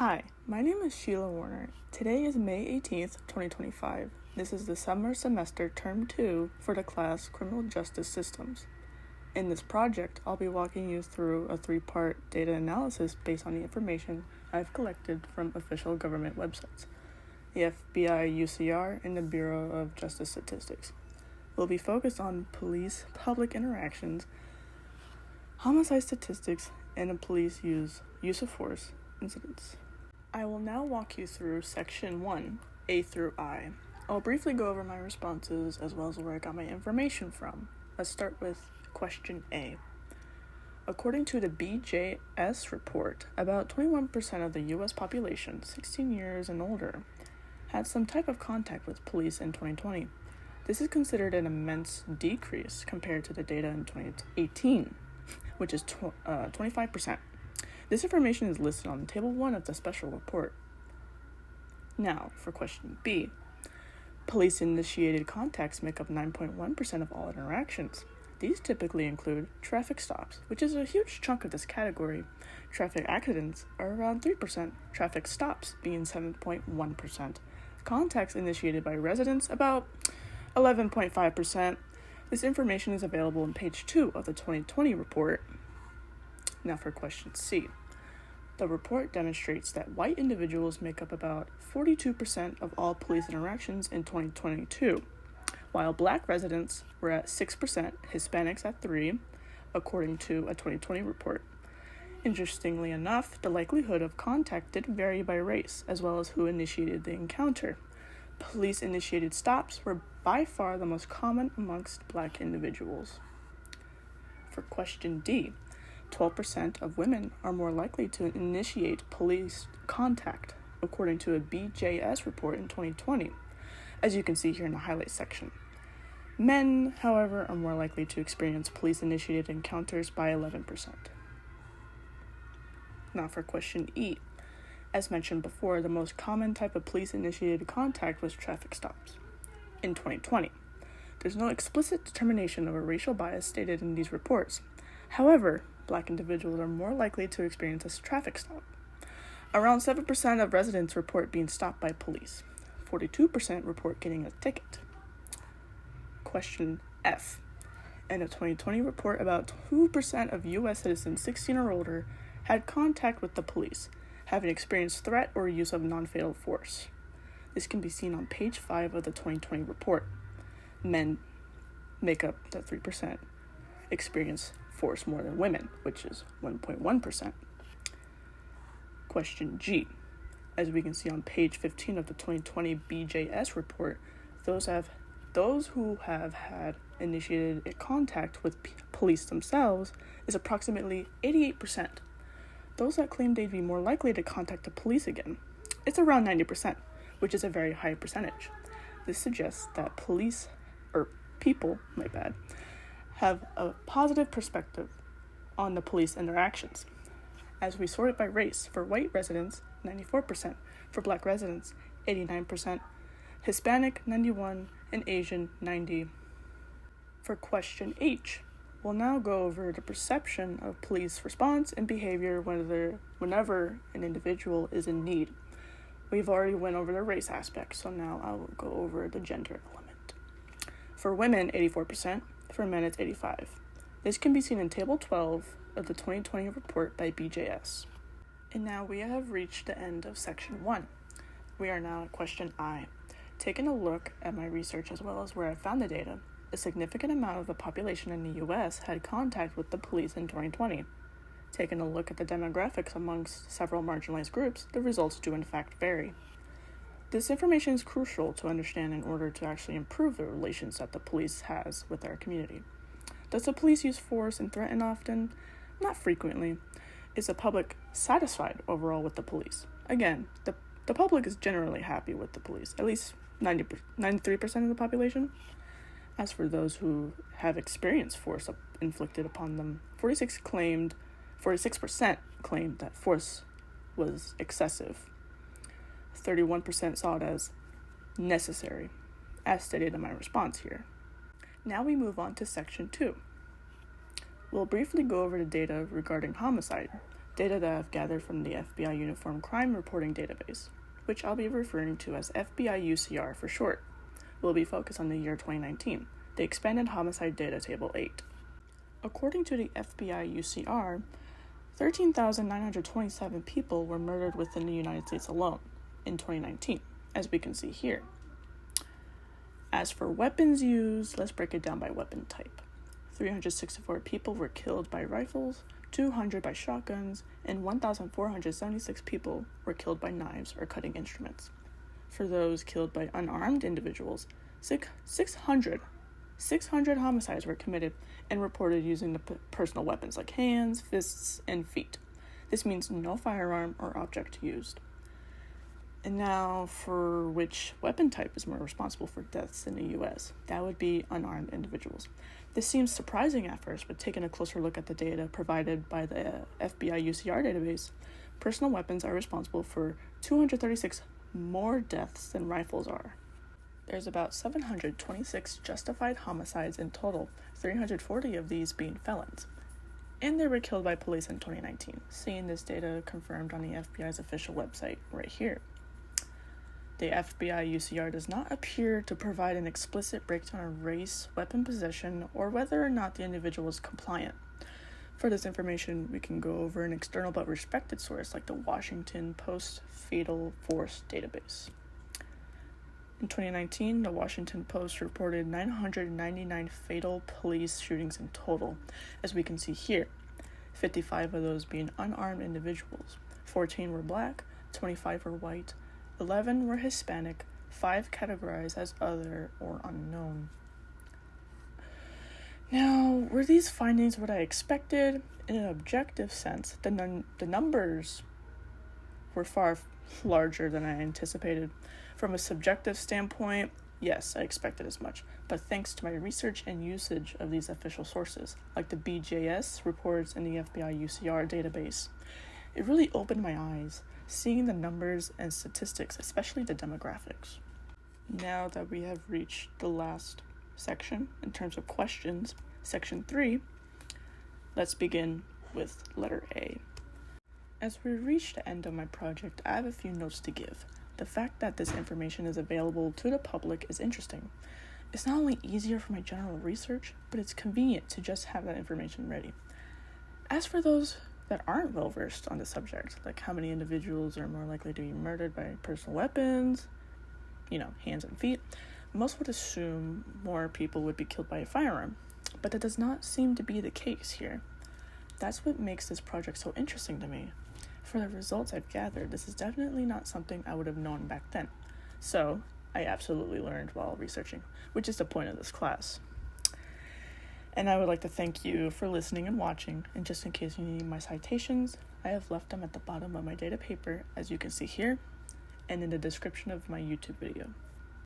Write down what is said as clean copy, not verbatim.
Hi, my name is Xela Warner. Today is May 18th, 2025. This is the summer semester term 2 for the class Criminal Justice Systems. In this project, I'll be walking you through a 3-part data analysis based on the information I've collected from official government websites, the FBI UCR, and the Bureau of Justice Statistics. We'll be focused on police-public interactions, homicide statistics, and the police use of force incidents. I will now walk you through Section 1, A through I. I'll briefly go over my responses as well as where I got my information from. Let's start with Question A. According to the BJS report, about 21% of the U.S. population, 16 years and older, had some type of contact with police in 2020. This is considered an immense decrease compared to the data in 2018, which is 25%. This information is listed on Table 1 of the special report. Now, for Question B. Police-initiated contacts make up 9.1% of all interactions. These typically include traffic stops, which is a huge chunk of this category. Traffic accidents are around 3%, traffic stops being 7.1%. Contacts initiated by residents, about 11.5%. This information is available on page 2 of the 2020 report. Now for Question C. The report demonstrates that white individuals make up about 42% of all police interactions in 2022, while black residents were at 6%, Hispanics at 3%, according to a 2020 report. Interestingly enough, the likelihood of contact did vary by race, as well as who initiated the encounter. Police-initiated stops were by far the most common amongst black individuals. For Question D, 12% of women are more likely to initiate police contact, according to a BJS report in 2020, as you can see here in the highlight section. Men, however, are more likely to experience police-initiated encounters by 11%. Now for Question E. As mentioned before, the most common type of police-initiated contact was traffic stops. In 2020, there's no explicit determination of a racial bias stated in these reports. However, black individuals are more likely to experience a traffic stop. Around 7% of residents report being stopped by police. 42% report getting a ticket. Question F. In a 2020 report, about 2% of U.S. citizens 16 or older had contact with the police, having experienced threat or use of non-fatal force. This can be seen on page 5 of the 2020 report. Men make up the 3%, experience force more than women, which is 1.1%. Question G. As we can see on page 15 of the 2020 BJS report, those who have had initiated a contact with police themselves is approximately 88%. Those that claim they'd be more likely to contact the police again, it's around 90%, which is a very high percentage. This suggests that people have a positive perspective on the police interactions. As we sort it by race, for white residents, 94%, for black residents, 89%, Hispanic, 91%, and Asian, 90%. For Question H, we'll now go over the perception of police response and behavior whenever an individual is in need. We've already went over the race aspect, so now I will go over the gender element. For women, 84%. For men, it's 85%. This can be seen in Table 12 of the 2020 report by BJS. And now we have reached the end of Section 1. We are now at Question I. Taking a look at my research as well as where I found the data, a significant amount of the population in the U.S. had contact with the police in 2020. Taking a look at the demographics amongst several marginalized groups, the results do in fact vary. This information is crucial to understand in order to actually improve the relations that the police has with our community. Does the police use force and threaten often? Not frequently. Is the public satisfied overall with the police? Again, the public is generally happy with the police, at least 93% of the population. As for those who have experienced force inflicted upon them, 46% claimed that force was excessive. 31% saw it as necessary, as stated in my response here. Now we move on to Section 2. We'll briefly go over the data regarding homicide. data that I've gathered from the FBI Uniform Crime Reporting Database, which I'll be referring to as FBI UCR for short. Will be focused on the year 2019, the Expanded Homicide Data Table 8. According to the FBI UCR, 13,927 people were murdered within the United States alone in 2019, as we can see here. As for weapons used, let's break it down by weapon type. 364 people were killed by rifles, 200 by shotguns, and 1,476 people were killed by knives or cutting instruments. For those killed by unarmed individuals, 600 homicides were committed and reported using the personal weapons like hands, fists, and feet. This means no firearm or object used. And now for which weapon type is more responsible for deaths in the U.S., that would be unarmed individuals. This seems surprising at first, but taking a closer look at the data provided by the FBI UCR database, personal weapons are responsible for 236 more deaths than rifles are. There's about 726 justified homicides in total, 340 of these being felons. And they were killed by police in 2019, seeing this data confirmed on the FBI's official website right here. The FBI UCR does not appear to provide an explicit breakdown of race, weapon possession, or whether or not the individual is compliant. For this information, we can go over an external but respected source like the Washington Post Fatal Force Database. In 2019, the Washington Post reported 999 fatal police shootings in total, as we can see here, 55 of those being unarmed individuals, 14 were black, 25 were white, 11 were Hispanic, 5 categorized as other or unknown. Now, were these findings what I expected? In an objective sense, the numbers were far larger than I anticipated. From a subjective standpoint, yes, I expected as much, but thanks to my research and usage of these official sources, like the BJS reports in the FBI UCR database, it really opened my eyes, seeing the numbers and statistics, especially the demographics. Now that we have reached the last section in terms of questions, section 3, let's begin with letter A. As we reach the end of my project, I have a few notes to give. The fact that this information is available to the public is interesting. It's not only easier for my general research, but it's convenient to just have that information ready. As for those that aren't well versed on the subject, like how many individuals are more likely to be murdered by personal weapons, hands and feet, most would assume more people would be killed by a firearm, but that does not seem to be the case here. That's what makes this project so interesting to me. For the results I've gathered, this is definitely not something I would have known back then. So, I absolutely learned while researching, which is the point of this class. And I would like to thank you for listening and watching, and just in case you need my citations, I have left them at the bottom of my data paper, as you can see here, and in the description of my YouTube video.